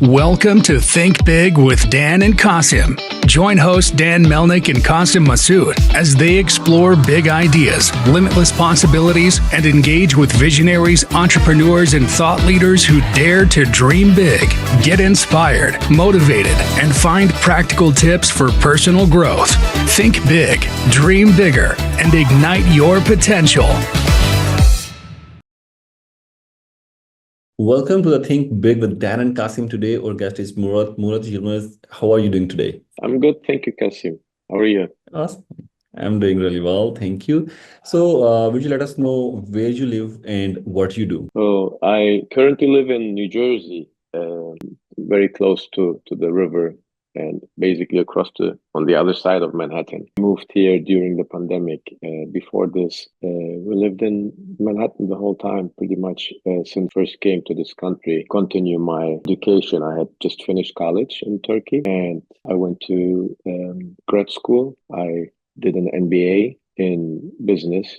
Welcome to Think Big with Dan and Qasim. Join hosts Dan Melnick and Qasim Masood as they explore big ideas, limitless possibilities, and engage with visionaries, entrepreneurs, and thought leaders who dare to dream big, get inspired, motivated, and find practical tips for personal growth. Think big, dream bigger, and ignite your potential. Welcome to the Think Big with Dan and Qasim. Today, our guest is Murat. Murat, Yilmaz, how are you doing today? I'm good, thank you, Qasim. How are you? Awesome. I'm doing really well, thank you. So, would you let us know where you live and what you do? Oh, I currently live in New Jersey, very close to the river and basically on the other side of Manhattan. Moved here during the pandemic. Before this, we lived in Manhattan the whole time, pretty much since first came to this country. Continue my education. I had just finished college in Turkey, and I went to grad school. I did an MBA in business,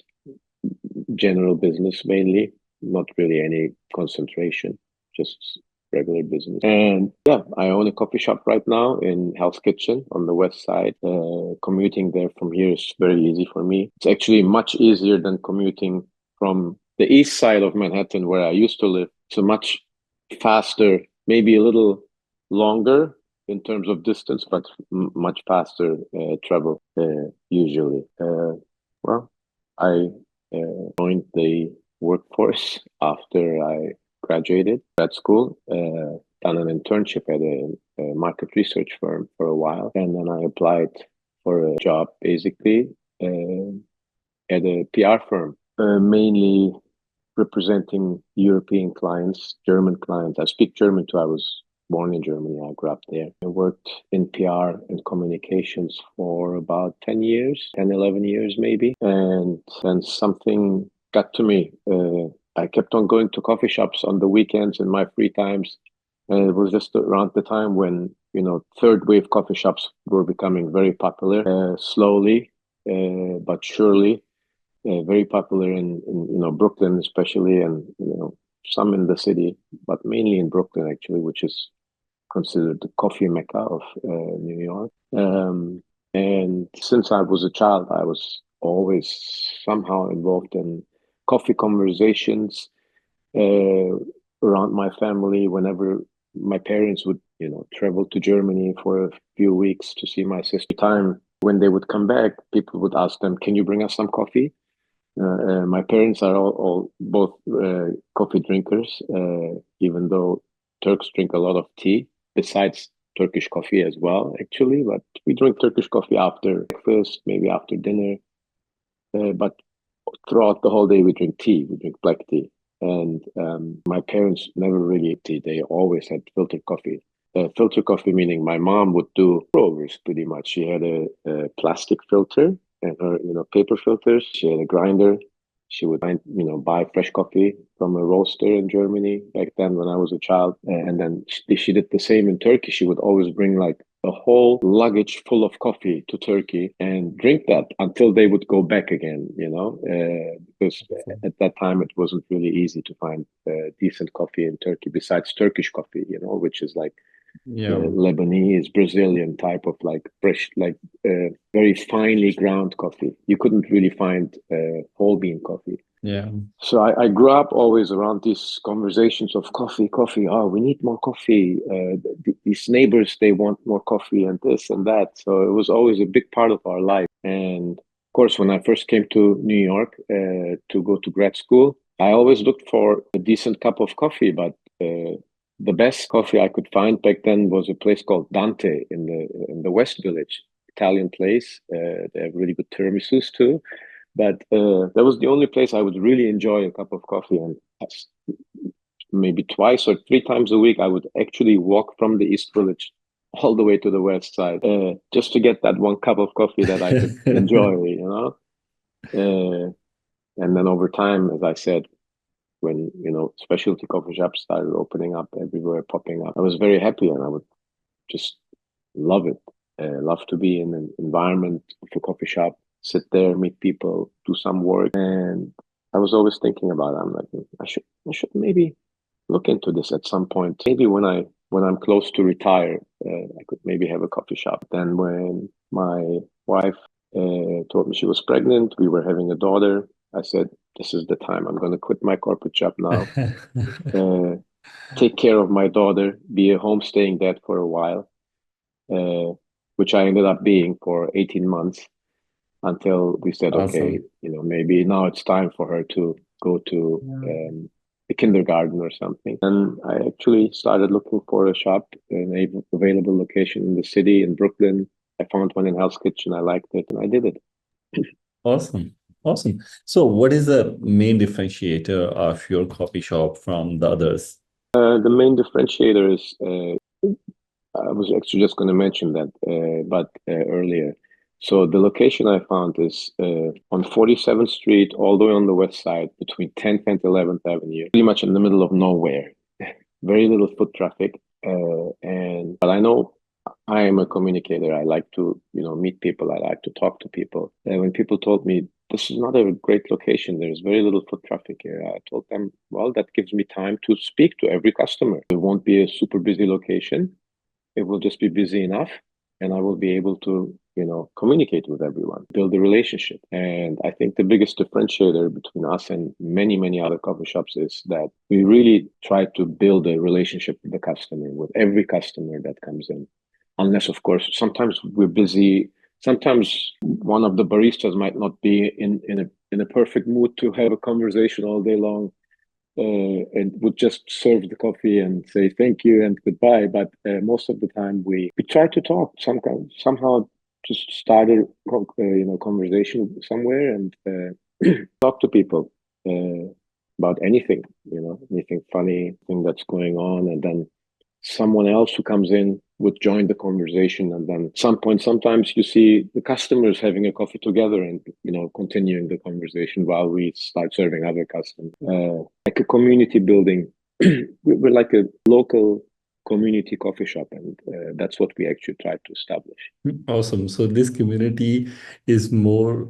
general business mainly, not really any concentration, just regular business. And yeah, I own a coffee shop right now in Hell's Kitchen on the west side. Commuting there from here is very easy for me. It's actually much easier than commuting from the east side of Manhattan where I used to live. It's a much faster, maybe a little longer in terms of distance, but much faster travel usually. Well, I joined the workforce after I graduated grad school, done an internship at a market research firm for a while, and then I applied for a job basically at a PR firm, mainly representing European clients, German clients. I speak German too. I was born in Germany. I grew up there. I worked in PR and communications for about 10 years, 10, 11 years maybe. And then something got to me. I kept on going to coffee shops on the weekends in my free times. And it was just around the time when, third wave coffee shops were becoming very popular, slowly, but surely. Very popular in Brooklyn especially, and some in the city, but mainly in Brooklyn actually, which is considered the coffee mecca of New York. And since I was a child, I was always somehow involved in coffee conversations around my family. Whenever my parents would travel to Germany for a few weeks to see my sister, time when they would come back, people would ask them, "Can you bring us some coffee?" My parents are all both coffee drinkers, even though Turks drink a lot of tea, besides Turkish coffee as well, actually. But we drink Turkish coffee after breakfast, maybe after dinner. But throughout the whole day, we drink tea. We drink black tea. And my parents never really tea. They always had filtered coffee. Filter coffee meaning my mom would do pour-overs pretty much. She had a plastic filter and her, paper filters. She had a grinder. She would, buy fresh coffee from a roaster in Germany back then when I was a child. And then she did the same in Turkey. She would always bring like a whole luggage full of coffee to Turkey and drink that until they would go back again, because at that time it wasn't really easy to find decent coffee in Turkey besides Turkish coffee, which is like Lebanese, Brazilian type of like fresh, like very finely ground coffee. You couldn't really find whole bean coffee. Yeah. So I grew up always around these conversations of coffee. Oh, we need more coffee. These neighbors, they want more coffee and this and that. So it was always a big part of our life. And of course, when I first came to New York to go to grad school, I always looked for a decent cup of coffee, but the best coffee I could find back then was a place called Dante in the West Village, Italian place. They have really good tiramisus too. But that was the only place I would really enjoy a cup of coffee. And maybe twice or three times a week, I would actually walk from the East Village all the way to the West Side just to get that one cup of coffee that I could enjoy, and then over time, as I said, when specialty coffee shops started opening up everywhere, popping up, I was very happy, and I would just love it. Love to be in an environment of a coffee shop, sit there, meet people, do some work. And I was always thinking about it. I'm like, I should maybe look into this at some point. Maybe when I when I'm close to retire, I could maybe have a coffee shop. Then when my wife told me she was pregnant, we were having a daughter, I said, this is the time. I'm going to quit my corporate job now, take care of my daughter, be a homestaying dad for a while, which I ended up being for 18 months until we said, okay, Awesome. maybe now it's time for her to go to the kindergarten or something. And I actually started looking for a shop in a available location in the city in Brooklyn. I found one in Hell's Kitchen. I liked it and I did it. Awesome. Awesome. So, what is the main differentiator of your coffee shop from the others? The main differentiator is I was actually just going to mention that, but earlier. So the location I found is on 47th Street, all the way on the west side, between 10th and 11th Avenue, pretty much in the middle of nowhere. Very little foot traffic, but I know I am a communicator. I like to, meet people. I like to talk to people. When people told me this is not a great location, there's very little foot traffic here, I told them, well, that gives me time to speak to every customer. It won't be a super busy location. It will just be busy enough, and I will be able to, communicate with everyone, build a relationship. And I think the biggest differentiator between us and many, many other coffee shops is that we really try to build a relationship with the customer, with every customer that comes in. Unless, of course, sometimes we're busy. Sometimes one of the baristas might not be in a perfect mood to have a conversation all day long, and would just serve the coffee and say thank you and goodbye. But most of the time, we try to talk somehow, just start a conversation somewhere and talk to people about anything, anything funny, thing that's going on, and then someone else who comes in would join the conversation, and then at some point sometimes you see the customers having a coffee together and continuing the conversation while we start serving other customers, like a community building. We're like a local community coffee shop, and that's what we actually try to establish. Awesome. So, this community is more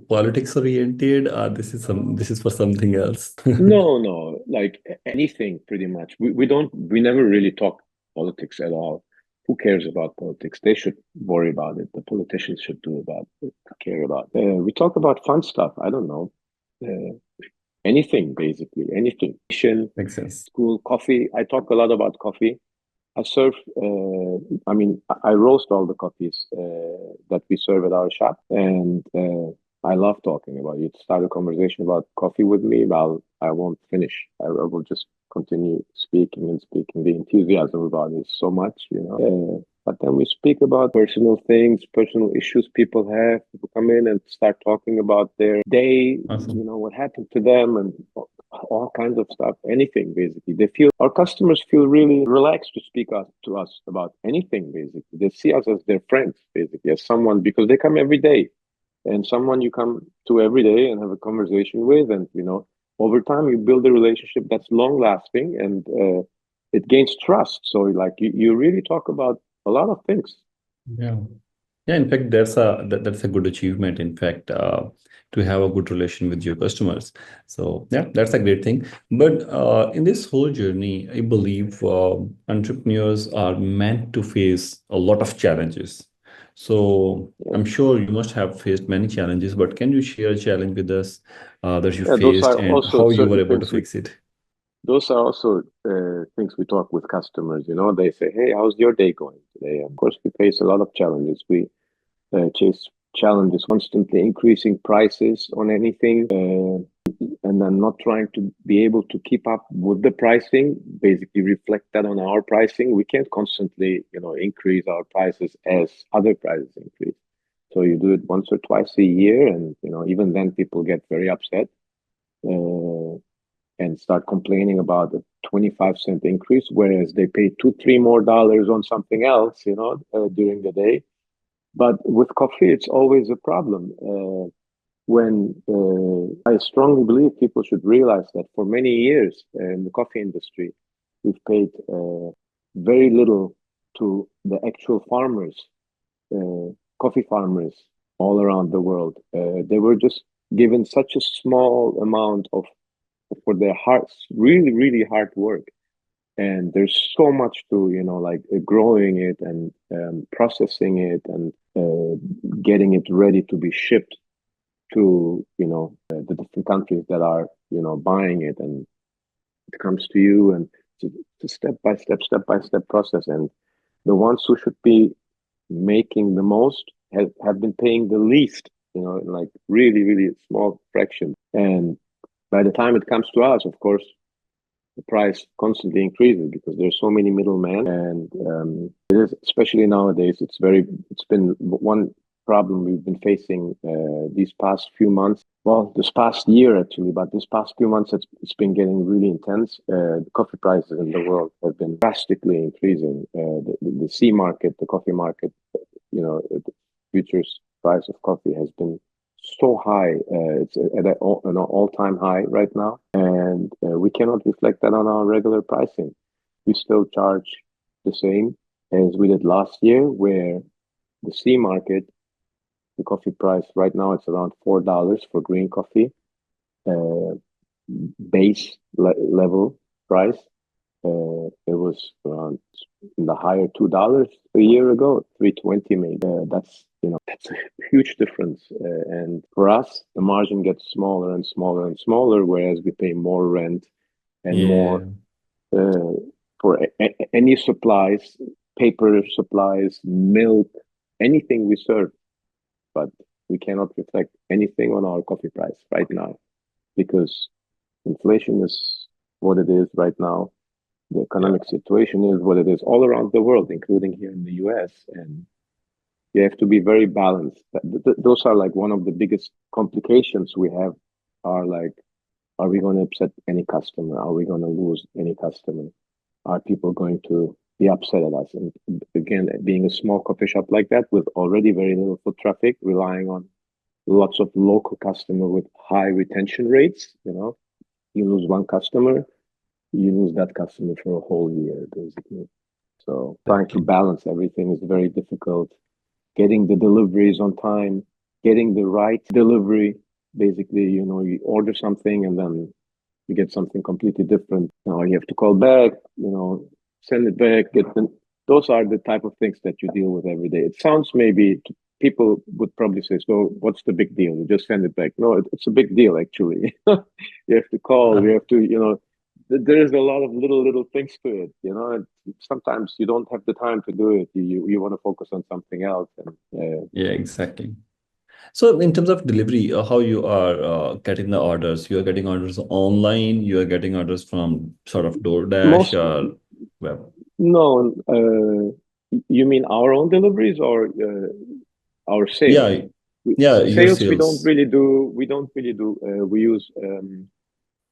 politics oriented, or this is for something else? No, like anything pretty much. We never really talk politics at all. Who cares about politics? They should worry about it. The politicians should care about it. We talk about fun stuff. I don't know. Anything, basically, anything. Makes sense. School, coffee. I talk a lot about coffee. I serve, I roast all the coffees that we serve at our shop, and I love talking about it. Start a conversation about coffee with me, I won't finish. I will just continue speaking and speaking. The enthusiasm about it is so much. But then we speak about personal things, personal issues people have. People come in and start talking about their day, Awesome. what happened to them, and all kinds of stuff. Anything, basically. Our customers feel really relaxed to speak to us about anything, basically. They see us as their friends, basically, as someone, because they come every day, and someone you come to every day and have a conversation with, and over time you build a relationship that's long lasting, and it gains trust. So like you really talk about a lot of things. Yeah. Yeah, in fact, that's a good achievement, in fact, to have a good relation with your customers. So yeah, that's a great thing. But in this whole journey, I believe entrepreneurs are meant to face a lot of challenges. So Yeah, I'm sure you must have faced many challenges, but can you share a challenge with us that you yeah, those faced are and also how you were certain able to things fix it? those are also things we talk with customers. They say, hey, how's your day going today? Of course, we face a lot of challenges. We chase challenges, constantly increasing prices on anything, and then not trying to be able to keep up with the pricing, basically reflect that on our pricing. We can't constantly, increase our prices as other prices increase. So you do it once or twice a year, and even then people get very upset and start complaining about a 25-cent increase, whereas they pay $2, $3 more on something else, during the day. But with coffee, it's always a problem. When I strongly believe people should realize that for many years in the coffee industry, we've paid very little to the actual farmers, coffee farmers all around the world. They were just given such a small amount for their really, really hard work. and there's so much to, like growing it and processing it and getting it ready to be shipped to, the different countries that are, buying it, and it comes to you, and it's a step by step process. And the ones who should be making the most have been paying the least, like really, really small fraction. And by the time it comes to us, of course, the price constantly increases because there's so many middlemen. And it is, especially nowadays, it's been one problem we've been facing these past few months. Well, this past year actually, but this past few months, it's been getting really intense. The coffee prices in the world have been drastically increasing. The C market, the coffee market, the futures price of coffee has been so high. It's at an all-time high right now, and we cannot reflect that on our regular pricing. We still charge the same as we did last year, where the C market, the coffee price right now, it's around $4 for green coffee, level price. It was around in the higher $2 a year ago, 320 maybe. That's a huge difference. And for us, the margin gets smaller and smaller and smaller, whereas we pay more rent and more for any supplies, paper supplies, milk, anything we serve. But we cannot reflect anything on our coffee price right now because inflation is what it is right now. The economic situation is what it is all around the world, including here in the US. And you have to be very balanced. Those are like one of the biggest complications we have are like, are we going to upset any customer? Are we going to lose any customer? Are people going to be upset at us? And again, being a small coffee shop like that with already very little foot traffic, relying on lots of local customer with high retention rates, you lose one customer, you lose that customer for a whole year, basically. So trying to balance everything is very difficult. Getting the deliveries on time, getting the right delivery. Basically, you order something and then you get something completely different. Now you have to call back, send it back, those are the type of things that you deal with every day. It sounds maybe people would probably say, so what's the big deal? You just send it back. No, it's a big deal, actually. You have to call, you have to, there is a lot of little things to it, and sometimes you don't have the time to do it. You want to focus on something else. And Yeah, exactly. So in terms of delivery, how you are getting the orders? You are getting orders online, you are getting orders from sort of DoorDash most or web. no, you mean our own deliveries or our sales? Yeah, yeah, your Sales we don't sales. really do. We use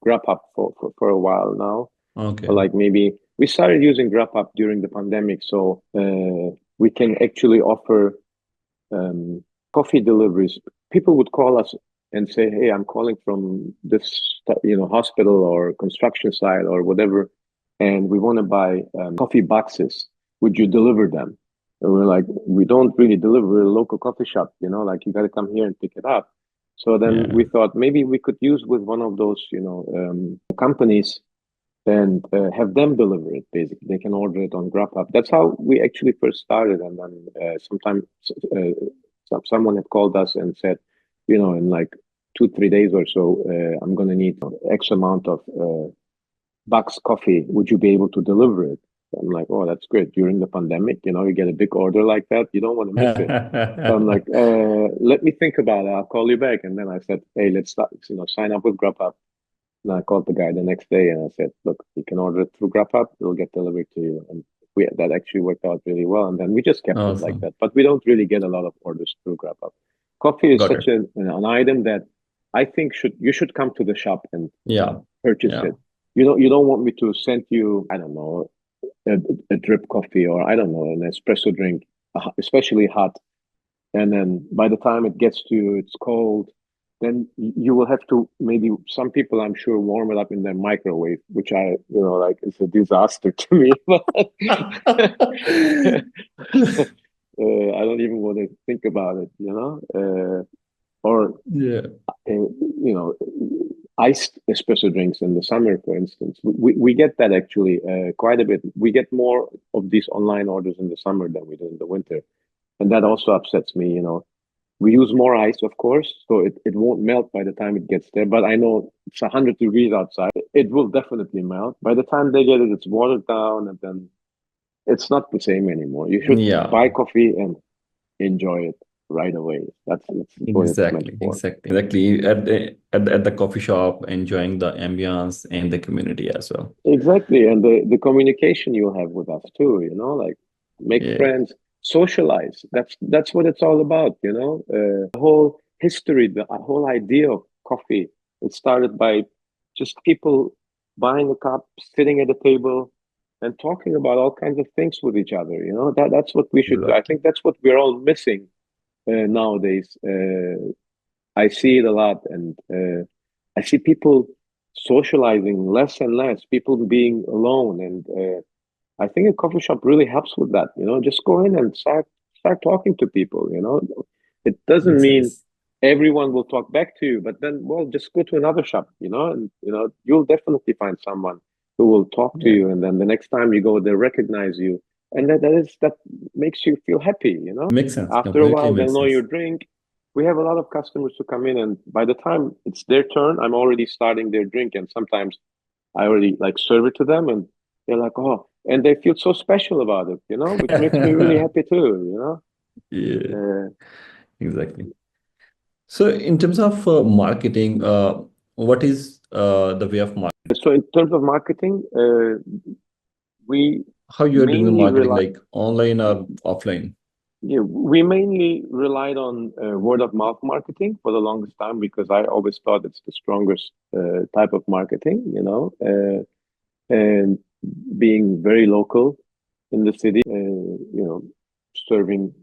GrabHub for a while now. Okay. Like maybe we started using GrabHub during the pandemic, so we can actually offer coffee deliveries. People would call us and say, "Hey, I'm calling from this, hospital or construction site or whatever, and we want to buy coffee boxes. Would you deliver them?" And we're like, "We don't really deliver. We're a local coffee shop, like you got to come here and pick it up." So then Yeah. we thought maybe we could use with one of those, companies and have them deliver it. Basically, they can order it on GrabHub. That's how we actually first started. And then sometimes someone had called us and said, in like 2-3 days or so, I'm going to need X amount of bucks coffee. Would you be able to deliver it? I'm like, oh, that's great. During the pandemic, you get a big order like that, you don't want to miss it. So I'm like, let me think about it. I'll call you back. And then I said, hey, let's start, sign up with GrabHub. And I called the guy the next day and I said, look, you can order it through GrabHub. It'll get delivered to you. And that actually worked out really well. And then we just kept it like Awesome. that. But we don't really get a lot of orders through GrabHub. Coffee is Got such it. an item that I think you should come to the shop and Yeah. purchase Yeah. it. You don't want me to send you, I don't know, a drip coffee or I don't know, an espresso drink, especially hot. And then by the time it gets to you, it's cold. Then you will have to, maybe some people I'm sure warm it up in their microwave, which like it's a disaster to me. I don't even want to think about it, or Yeah. you know, iced espresso drinks in the summer, for instance. We get that actually quite a bit. We get more of these online orders in the summer than we do in the winter. And that also upsets me, you know. We use more ice, of course, so it won't melt by the time it gets there. But I know it's 100 degrees outside. It will definitely melt. By the time they get it, it's watered down, and then it's not the same anymore. You should Yeah, buy coffee and enjoy it right away. That's what it's meant for. exactly. At the coffee shop, enjoying the ambience and the community as well. Exactly. And the communication you'll have with us too, you know, like make Yeah, friends, socialize. That's what it's all about, you know. The whole history, the whole idea of coffee, it started by just people buying a cup, sitting at a table, and talking about all kinds of things with each other, you know. That's what we should do. I right. think that's what we're all missing nowadays. I see it a lot, and I see people socializing less and less, people being alone, and I think a coffee shop really helps with that. You know, just go in and start talking to people. You know, it doesn't Yes, mean yes. everyone will talk back to you, but then, well, just go to another shop. You know, and you know you'll definitely find someone who will talk to Yeah, you, and then the next time you go, they recognize you, and that makes you feel happy. You know, makes sense. after a Completely while, they'll makes know your sense. drink. We have a lot of customers who come in, and by the time it's their turn, I'm already starting their drink, and sometimes I already like serve it to them, and they're like, "Oh," and they feel so special about it, you know, which makes me really happy too, you know. Yeah, Uh, exactly. So in terms of marketing, what is the way of marketing? so in terms of marketing, we How you are doing the mainly marketing, rely, like online or offline? yeah, we mainly relied on word of mouth marketing for the longest time because I always thought it's the strongest type of marketing, you know, and being very local in the city, you know, serving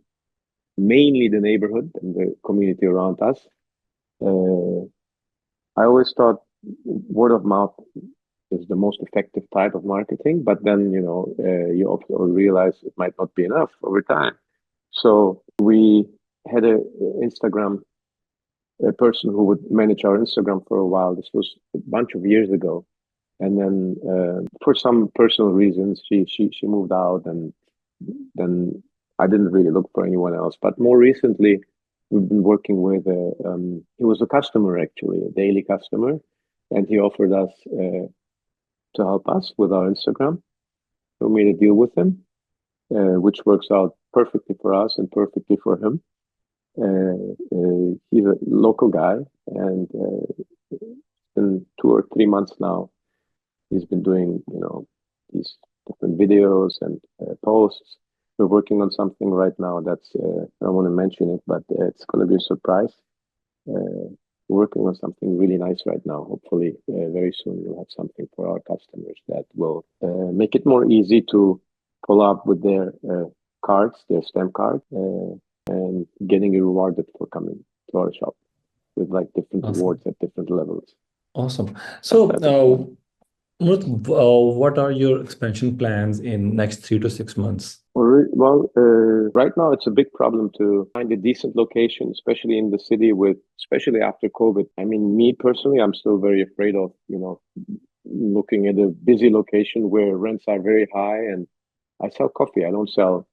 mainly the neighborhood and the community around us. Uh, I always thought word of mouth is the most effective type of marketing, but then you also realize it might not be enough over time. So we had a Instagram a person who would manage our Instagram for a while. This was a bunch of years ago, and then for some personal reasons, she moved out, and then I didn't really look for anyone else. But more recently, we've been working with he was a customer actually, a daily customer, and he offered us to help us with our Instagram. So we made a deal with him, which works out perfectly for us and perfectly for him. He's a local guy, and in 2 or 3 months now, he's been doing these different videos and posts. We're working on something right now that's I don't want to mention it, but it's going to be a surprise. We're working on something really nice right now. Hopefully, very soon we'll have something for our customers that will make it more easy to follow up with their cards, their stamp card, and getting rewarded for coming to our shop with like different Awesome. rewards at different levels. Awesome. That So, type of stuff. Murat, what are your expansion plans in next 3 to 6 months? Well, right now it's a big problem to find a decent location, especially in the city especially after COVID. I mean, me personally, I'm still very afraid of, looking at a busy location where rents are very high, and I sell coffee. I don't sell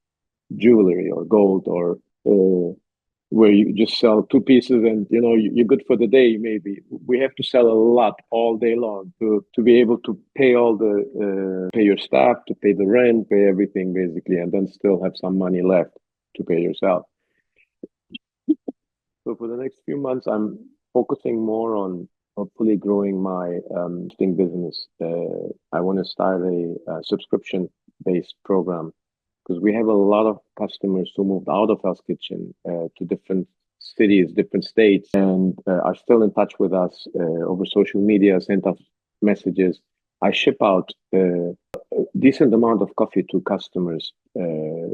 jewelry or gold or uh, where you just sell two pieces and you're good for the day. Maybe we have to sell a lot all day long to be able to pay all the pay your staff, to pay the rent, pay everything basically, and then still have some money left to pay yourself. So for the next few months, I'm focusing more on hopefully growing my thing business. I want to start a subscription based program because we have a lot of customers who moved out of Hell's Kitchen to different cities, different states, and are still in touch with us over social media, sent us messages. I ship out a decent amount of coffee to customers who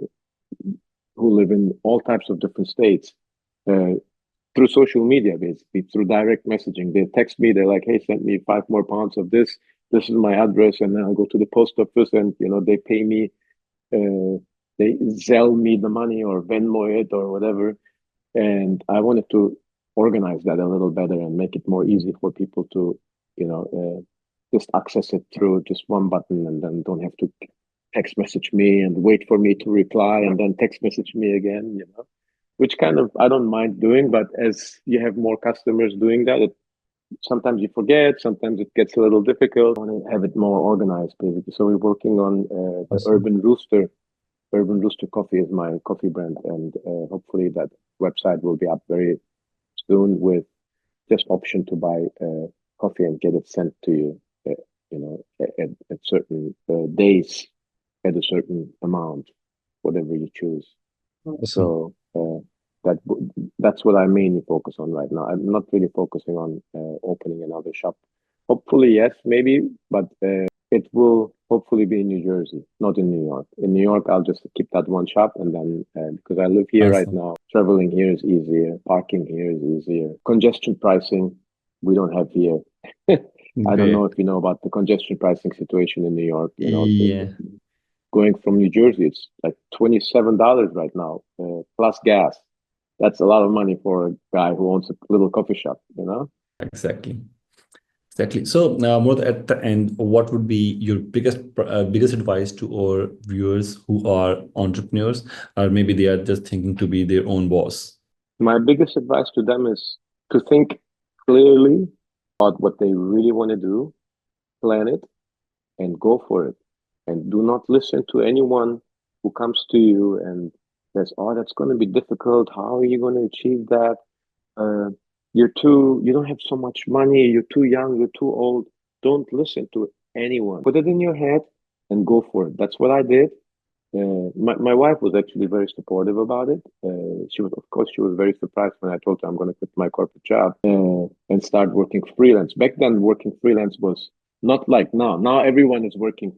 live in all types of different states uh, through social media, basically, through direct messaging. They text me, they're like, hey, send me 5 more pounds of this. This is my address. And then I'll go to the post office and, they pay me they Zelle me the money or Venmo it or whatever. And I wanted to organize that a little better and make it more easy for people to just access it through just one button, and then don't have to text message me and wait for me to reply and then text message me again, which kind of I don't mind doing, but as you have more customers doing that, sometimes you forget, sometimes it gets a little difficult. I want to have it more organized, basically. So we're working on the Awesome. Urban Rooster. Urban Rooster Coffee is my coffee brand, and hopefully that website will be up very soon with just option to buy coffee and get it sent to you, at certain days at a certain amount, whatever you choose. Awesome. So that's what I mainly focus on right now. I'm not really focusing on opening another shop. Hopefully, yes, maybe, but it will hopefully be in New Jersey, not in New York. In New York, I'll just keep that one shop, and then because I live here right Awesome. now, traveling here is easier, parking here is easier, congestion pricing we don't have here. I don't know Great. if you know about the congestion pricing situation in New York. Yeah, Going from New Jersey, it's like $27 right now, plus gas. That's a lot of money for a guy who owns a little coffee shop. exactly. Exactly. So, Murat, at the end, what would be your biggest advice to our viewers who are entrepreneurs, or maybe they are just thinking to be their own boss? My biggest advice to them is to think clearly about what they really want to do, plan it, and go for it. And do not listen to anyone who comes to you and says, "Oh, that's going to be difficult. How are you going to achieve that? Uh, you don't have so much money. You're too young. You're too old." Don't listen to anyone. Put it in your head and go for it. That's what I did. My wife was actually very supportive about it. Of course, she was very surprised when I told her I'm going to quit my corporate job and start working freelance. Back then, working freelance was not like now. Now everyone is working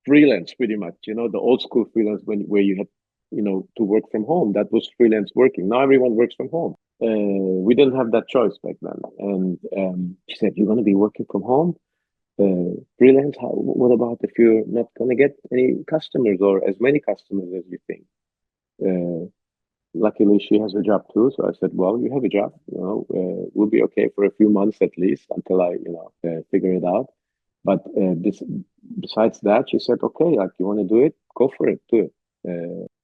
freelance pretty much. The old school freelance where you had, to work from home. That was freelance working. Now everyone works from home. We didn't have that choice back then. And she said, "You're going to be working from home? Freelance, what about if you're not going to get any customers or as many customers as you think?" Uh, Luckily, she has a job too. So I said, "Well, you have a job, we'll be okay for a few months at least until I, figure it out." But besides that, she said, "Okay, like you want to do it, go for it, do it."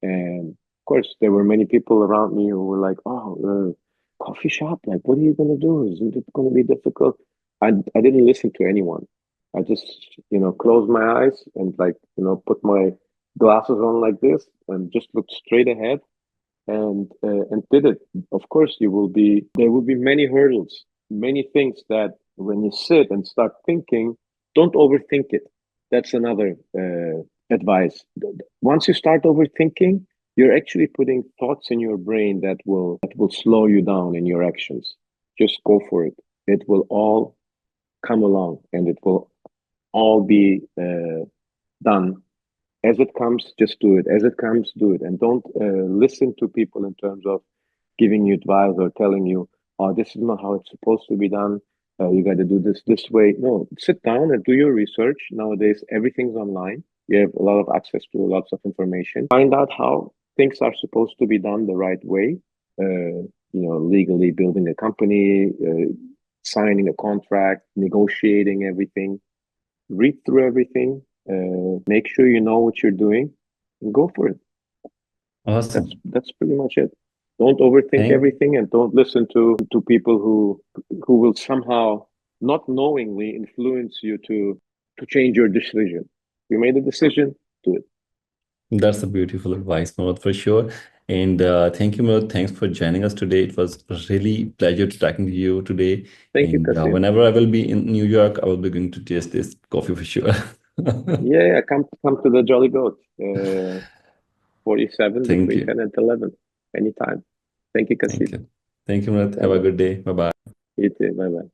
And of course, there were many people around me who were like, "Oh, coffee shop, like, what are you going to do? Isn't it going to be difficult?" I didn't listen to anyone. I just, closed my eyes and like, put my glasses on like this and just looked straight ahead and did it. Of course, there will be many hurdles, many things that when you sit and start thinking, don't overthink it. That's another advice. Once you start overthinking, you're actually putting thoughts in your brain that will slow you down in your actions. Just go for it. It will all come along, and it will all be done as it comes. Just do it as it comes. Do it, and don't listen to people in terms of giving you advice or telling you, "Oh, this is not how it's supposed to be done. You got to do this way." No, sit down and do your research. Nowadays, everything's online. You have a lot of access to lots of information. Find out how things are supposed to be done the right way. Legally building a company, signing a contract, negotiating everything. Read through everything. Make sure you know what you're doing, and go for it. Awesome. That's pretty much it. Don't overthink Thank everything, and don't listen to people who will somehow not knowingly influence you to change your decision. You made a decision, do it. That's a beautiful advice, Murat, for sure. And thank you, Murat. Thanks for joining us today. It was a really pleasure to talking to you today. Thank you, And Kasim. whenever I will be in New York, I will be going to taste this coffee for sure. Yeah, come to the Jolly Goat, 47 Thank between you. 10 and 11, anytime. Thank you, Thank Kasim. you. Thank you, Murat. Bye Have a bye. good day. Bye bye. You too. Bye bye.